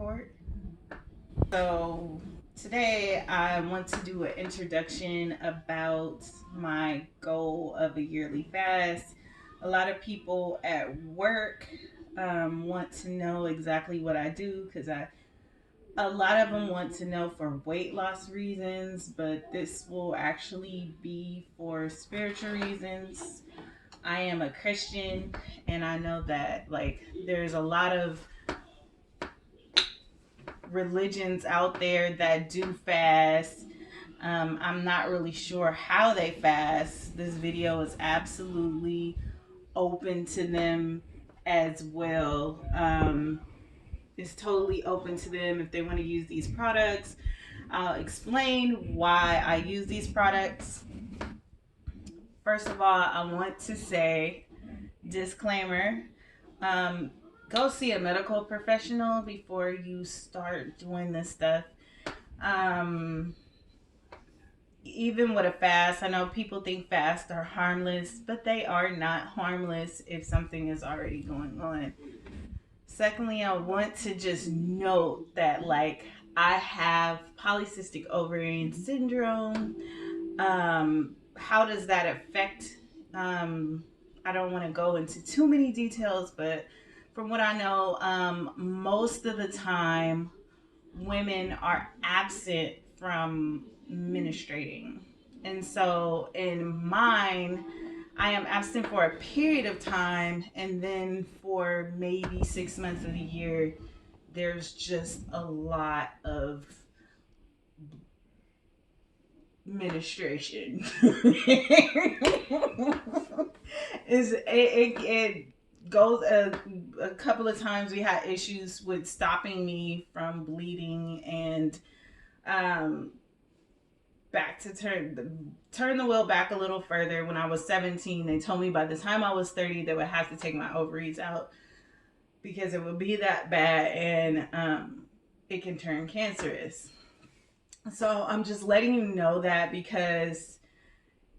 record. So today I want to do an introduction about my goal of a yearly fast. A lot of people at work want to know exactly what I do because a lot of them want to know for weight loss reasons, but this will actually be for spiritual reasons. I am a Christian, and I know that there's a lot of religions out there that do fast. I'm not really sure how they fast. This video is absolutely open to them as well. It's totally open to them if they want to use these products. I'll explain why I use these products. First of all, I want to say, disclaimer, um, go see a medical professional before you start doing this stuff. Um, Even with a fast, I know people think fasts are harmless, but they are not harmless if something is already going on. Secondly, I want to just note that I have polycystic ovarian syndrome. How does that affect? I don't want to go into too many details, but from what I know, most of the time women are absent from menstruating. And so in mine, I am absent for a period of time, and then for maybe 6 months of the year, there's just a lot of menstruation. It goes a couple of times we had issues with stopping me from bleeding, and um back to turn the wheel back a little further. When I was 17, they told me by the time I was 30 they would have to take my ovaries out because it would be that bad, and it can turn cancerous. So I'm just letting you know that because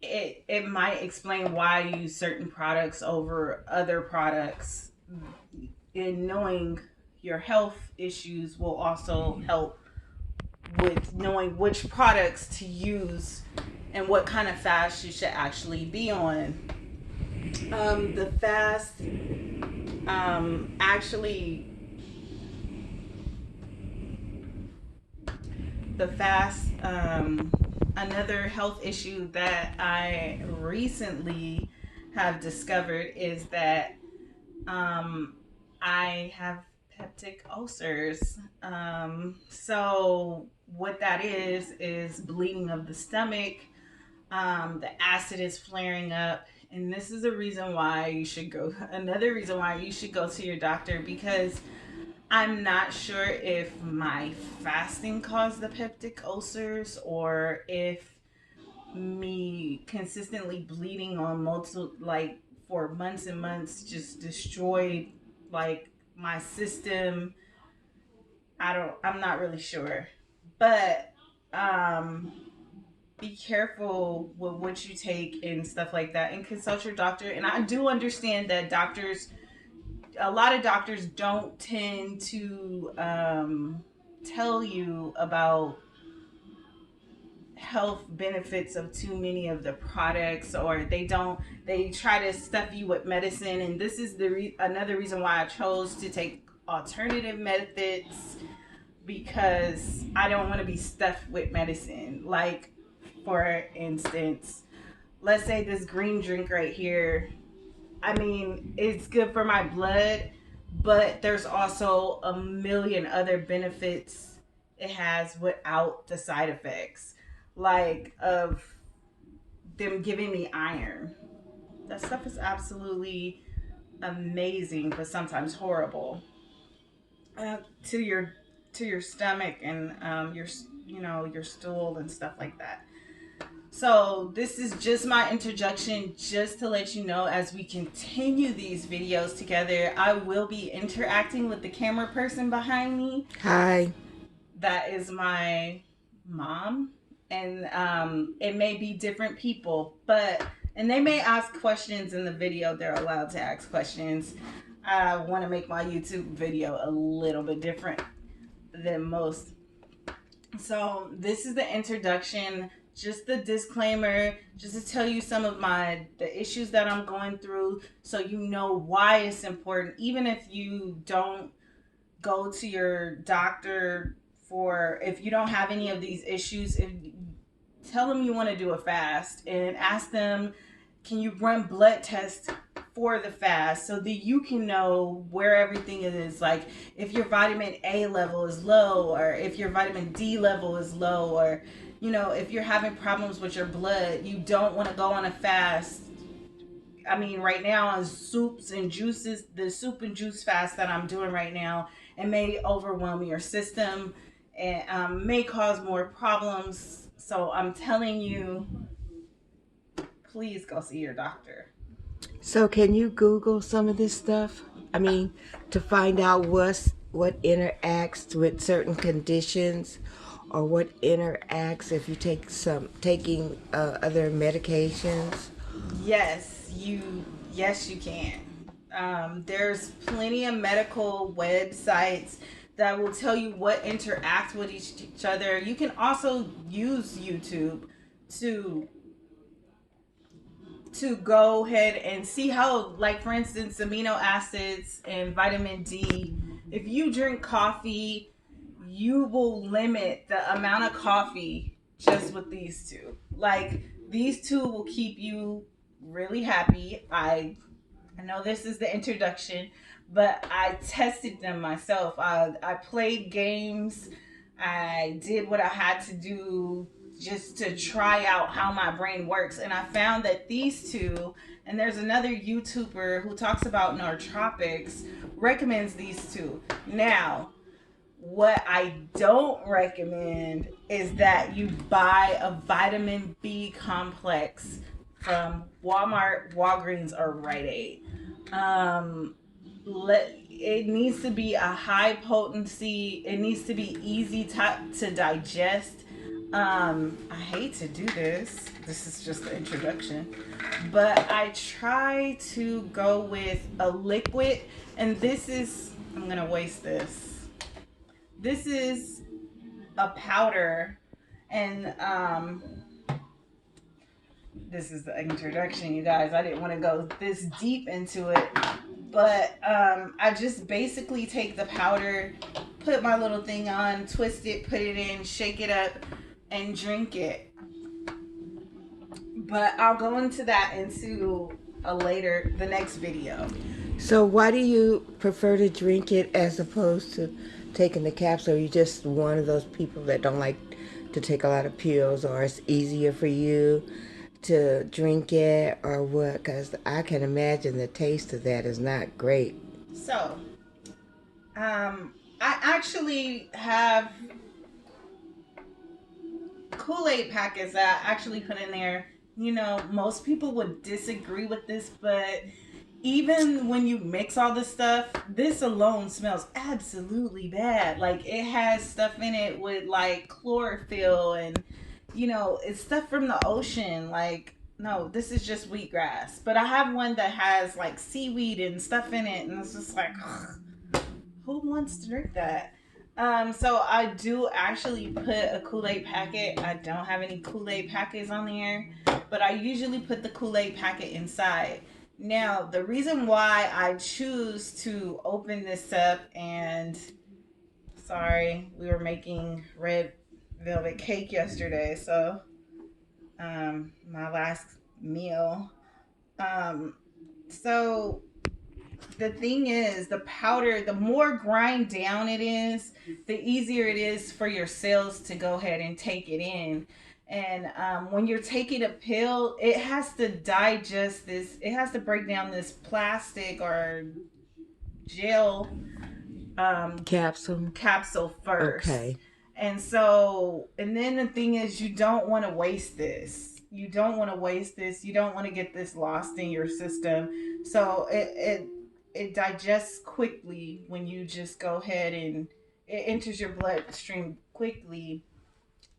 it might explain why I use certain products over other products. And knowing your health issues will also help with knowing which products to use and what kind of fast you should actually be on. The fast, actually, the fast, another health issue that I recently have discovered is that I have peptic ulcers. So what that is bleeding of the stomach. The acid is flaring up, and this is a reason why you should go. Another reason why you should go to your doctor, because I'm not sure if my fasting caused the peptic ulcers or if me consistently bleeding on multiple, for months and months, just destroyed my system. I'm not really sure. But be careful with what you take and stuff like that, and consult your doctor. And I do understand that a lot of doctors don't tend to tell you about health benefits of too many of the products, or they try to stuff you with medicine. And this is another reason why I chose to take alternative methods, because I don't want to be stuffed with medicine. Like, for instance, let's say this green drink right here, I mean, it's good for my blood, but there's also a million other benefits it has without the side effects, like of them giving me iron. That stuff is absolutely amazing, but sometimes horrible to your stomach and your stool and stuff like that. So this is just my introduction, just to let you know, as we continue these videos together, I will be interacting with the camera person behind me. Hi. That is my mom. And it may be different people, and they may ask questions in the video. They're allowed to ask questions. I want to make my YouTube video a little bit different. than most. So this is the introduction, just the disclaimer, just to tell you some of the issues that I'm going through, so you know why it's important. Even if you don't go to your doctor for, if you don't have any of these issues, if tell them you want to do a fast and ask them, can you run blood tests for the fast so that you can know where everything is, like if your vitamin A level is low, or if your vitamin D level is low, or if you're having problems with your blood, you don't want to go on a fast. I mean, right now on soups and juices, the soup and juice fast that I'm doing right now, it may overwhelm your system and may cause more problems. So I'm telling you, please go see your doctor. So can you Google some of this stuff? I mean, to find out what interacts with certain conditions, or what interacts if you taking other medications. Yes, you can. There's plenty of medical websites that will tell you what interacts with each other. You can also use YouTube to go ahead and see how, like for instance, amino acids and vitamin D. If you drink coffee, you will limit the amount of coffee just with these two. Like, these two will keep you really happy. I know this is the introduction, but I tested them myself. I played games. I did what I had to do just to try out how my brain works. And I found that these two, and there's another YouTuber who talks about nootropics, recommends these two. Now, what I don't recommend is that you buy a vitamin B complex from Walmart, Walgreens, or Rite Aid. It needs to be a high potency. It needs to be easy to digest. I hate to do this. This is just the introduction, but I try to go with a liquid, and this is, I'm gonna waste this. This is a powder, and this is the introduction, you guys. I didn't want to go this deep into it, but I just basically take the powder, put my little thing on, twist it, put it in, shake it up, and drink it. But I'll go into the next video. So why do you prefer to drink it as opposed to taking the capsule? Are you just one of those people that don't like to take a lot of pills, or it's easier for you to drink it, or what? Because I can imagine the taste of that is not great. So, I actually have Kool-Aid packets that I actually put in there. Most people would disagree with this, but even when you mix all this stuff, this alone smells absolutely bad. Like, it has stuff in it with like chlorophyll, and it's stuff from the ocean. Like, no, this is just wheatgrass. But I have one that has like seaweed and stuff in it, and it's just like, ugh, who wants to drink that? So I do actually put a Kool-Aid packet. I don't have any Kool-Aid packets on there, but I usually put the Kool-Aid packet inside. Now, the reason why I choose to open this up, and sorry, we were making red velvet cake yesterday, so my last meal. So the thing is, the powder, the more grind down it is, the easier it is for your cells to go ahead and take it in. And when you're taking a pill, it has to digest this, it has to break down this plastic or gel Capsule. capsule first. Okay. And so, and then the thing is, you don't want to waste this. You don't want to waste this. You don't want to get this lost in your system. So it digests quickly when you just go ahead and it enters your bloodstream quickly.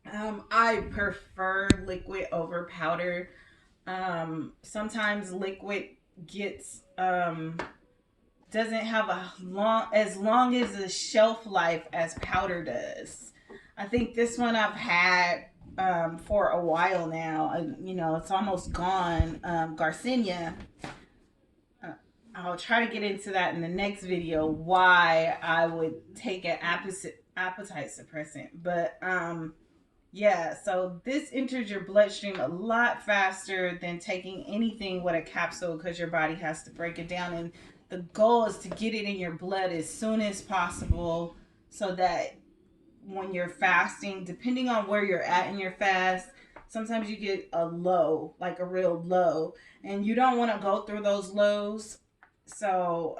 I prefer liquid over powder. Sometimes liquid gets doesn't have as long as a shelf life as powder does. I think this one I've had for a while now. You know, it's almost gone. Garcinia. Uh, I'll try to get into that in the next video. Why I would take an appetite suppressant, but yeah, so this enters your bloodstream a lot faster than taking anything with a capsule because your body has to break it down. And the goal is to get it in your blood as soon as possible so that when you're fasting, depending on where you're at in your fast, sometimes you get a low, like a real low, and you don't want to go through those lows. So,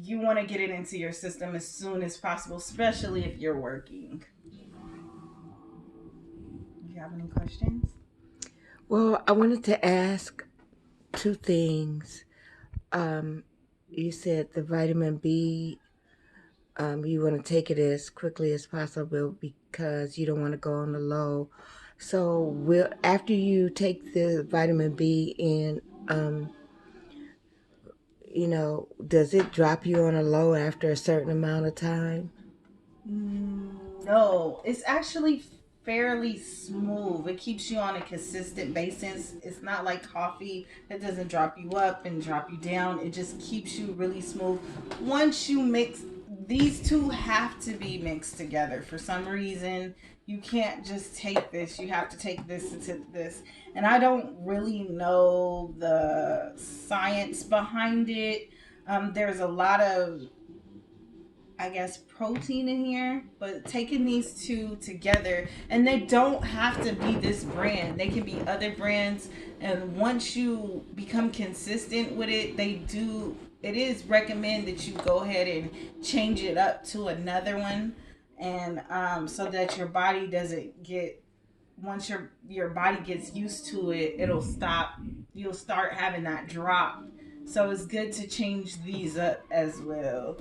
you want to get it into your system as soon as possible, especially if you're working. You have any questions? Well, I wanted to ask two things. You said the vitamin B, you want to take it as quickly as possible because you don't want to go on the low. So, will after you take the vitamin B in, does it drop you on a low after a certain amount of time? No, it's actually fairly smooth. It keeps you on a consistent basis. It's not like coffee that doesn't drop you up and drop you down. It just keeps you really smooth. Once you mix, these two have to be mixed together. For some reason, you can't just take this. You have to take this into this. And I don't really know the science behind it. There's a lot of, I guess, protein in here, but taking these two together, and they don't have to be this brand, they can be other brands. And once you become consistent with it, it is recommend that you go ahead and change it up to another one. And so that your body doesn't get, once your body gets used to it, it'll stop, you'll start having that drop. So it's good to change these up as well,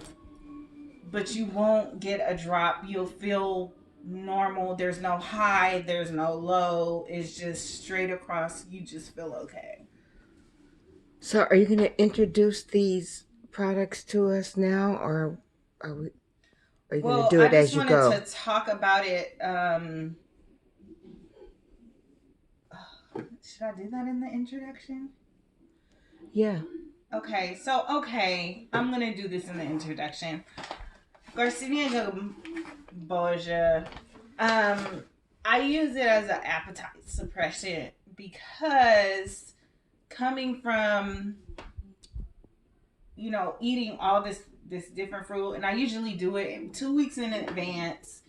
but you won't get a drop. You'll feel normal. There's no high, there's no low. It's just straight across. You just feel okay. So, are you going to introduce these products to us now, or are we? Are you going to Well, do I it just as you wanted go? to talk about it. Should I do that in the introduction? Yeah. Okay, I'm gonna do this in the introduction. Garcinia Boja. I use it as an appetite suppressant because coming from, you know, eating all this different fruit, and I usually do it 2 weeks in advance,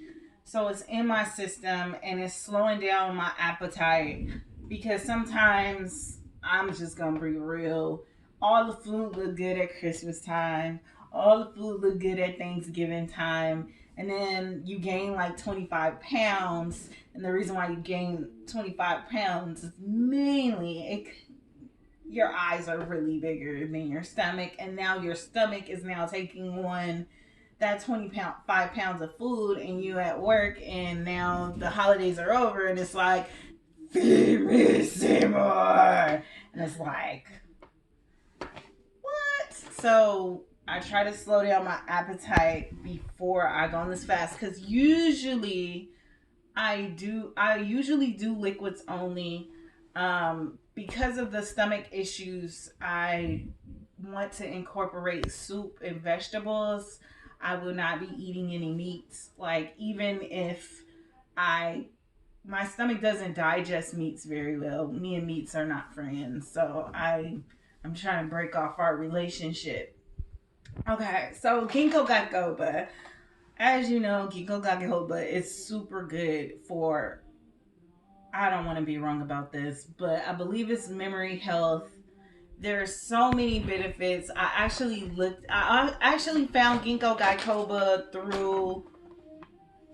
so it's in my system and it's slowing down my appetite. Because sometimes, I'm just gonna be real, all the food look good at Christmas time, all the food look good at Thanksgiving time, and then you gain like 25 pounds. And the reason why you gain 25 pounds is mainly your eyes are really bigger than your stomach, and now your stomach is now taking on that 5 pounds of food, and you at work, and now the holidays are over, and it's like, feed me, Seymour. And it's like, what? So I try to slow down my appetite before I go on this fast, because I usually do liquids only. Because of the stomach issues, I want to incorporate soup and vegetables. I will not be eating any meats. Like, even if I my stomach doesn't digest meats very well. Me and meats are not friends. So I'm trying to break off our relationship. Okay, so ginkgo biloba. As you know, ginkgo biloba is super good for, I don't want to be wrong about this, but I believe it's memory health. There's so many benefits. I actually found ginkgo biloba through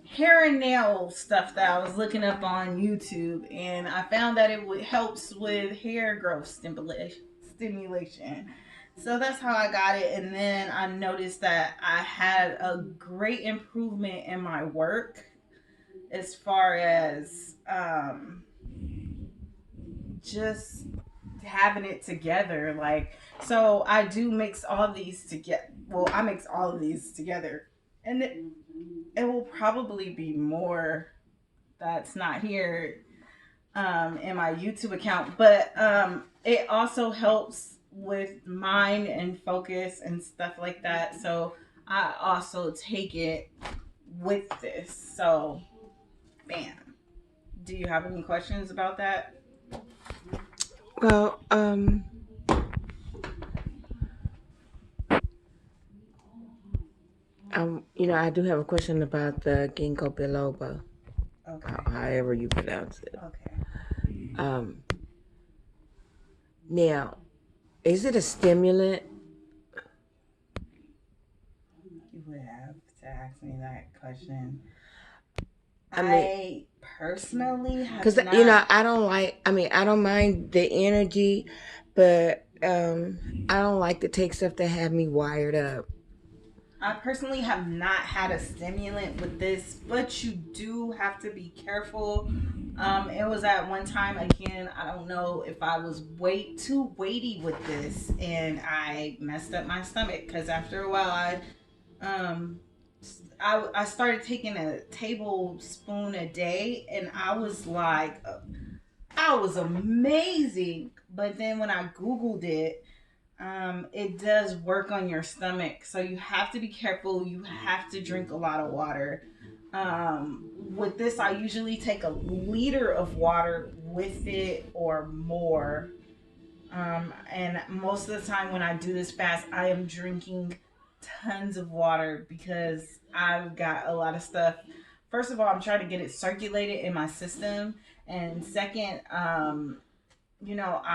hair and nail stuff that I was looking up on YouTube, and I found that helps with hair growth stimulation. So that's how I got it, and then I noticed that I had a great improvement in my work as far as just having it together. Like, so I do mix all these together. Well, I mix all of these together, and it will probably be more that's not here in my YouTube account, but it also helps with mind and focus and stuff like that. So I also take it with this. So, bam. Do you have any questions about that? Well, I do have a question about the ginkgo biloba, Okay. however you pronounce it. Okay. Um, Now, is it a stimulant? You would have to ask me that question. I mean, I personally have because not. I don't like. I mean, I don't mind the energy, but I don't like to take stuff that have me wired up. I personally have not had a stimulant with this, but you do have to be careful. It was at one time again. I don't know if I was too weighty with this, and I messed up my stomach because after a while, um, I started taking a tablespoon a day, and I was like, I was amazing. But then when I googled it, it does work on your stomach, so you have to be careful. You have to drink a lot of water. With this, I usually take a liter of water with it or more. And most of the time when I do this fast, I am drinking tons of water because I've got a lot of stuff. First of all, I'm trying to get it circulated in my system, and second, I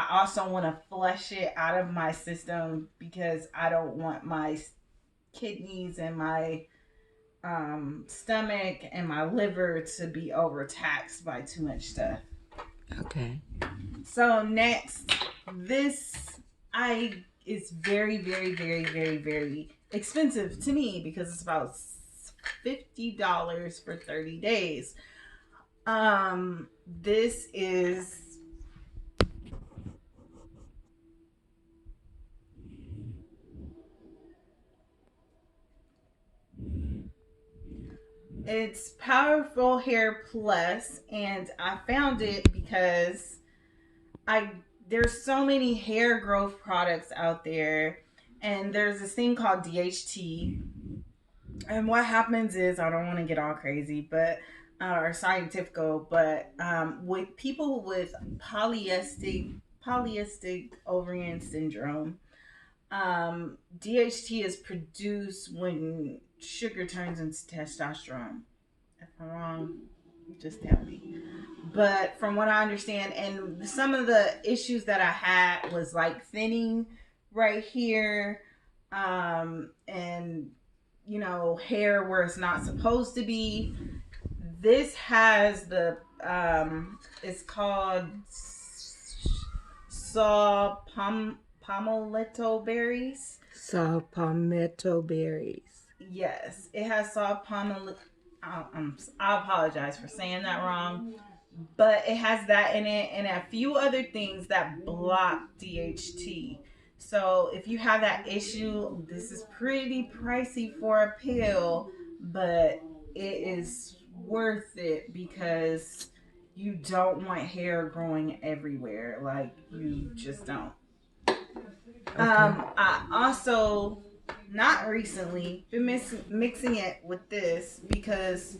also want to flush it out of my system because I don't want my kidneys and my stomach and my liver to be overtaxed by too much stuff. Okay. So next, this I is very, very, very, very, very expensive to me because it's about $50 for 30 days. This is It's Powerful Hair Plus, and I found it because I there's so many hair growth products out there, and there's this thing called DHT. And what happens is, I don't want to get all crazy, but or scientific, but with people with polycystic ovarian syndrome, DHT is produced when sugar turns into testosterone. If I'm wrong, just tell me. But from what I understand, and some of the issues that I had was like thinning right here, and hair where it's not supposed to be. This has the it's called palmetto berries. Saw palmetto berries. Yes, it has saw palmetto. I apologize for saying that wrong, but it has that in it and a few other things that block DHT. So if you have that issue, this is pretty pricey for a pill, but it is worth it because you don't want hair growing everywhere. Like, you just don't. I also not recently been mixing it with this because